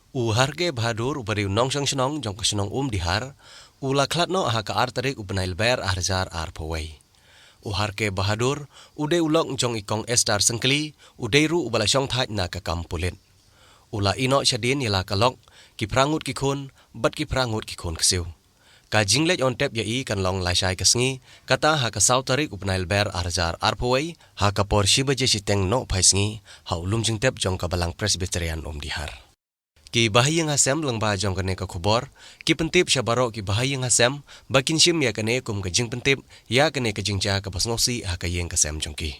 Harke bahadur upari nong sang senong jong kesenong dihar, laklat no aha ka artarik upnail ber arjar arpawai. Harke bahadur, ude ulok jong ikong estar sengkli, ru ubala syong thaj na ka kampulit. Ino syadin yala kalok, ki prangut ki khun, bat ki prangut ki khun kesiu. Ka jinglet on tep yai kan long lai syai kesngi, kata ha ka sautarik upnail ber arjar arpawai, ha ka por shiba je siteng no paisngi, ha ulum jing tep jong ka balang presbyterian dihar. Ki bahayang asem lang ba jong kane ka khubor, ki pentip syabaro ki bahayang asem, bakin shim ya kane kum ka jing pentip, ya kane ka jing ja ka basnosi ha ka yeng kasem jong ki.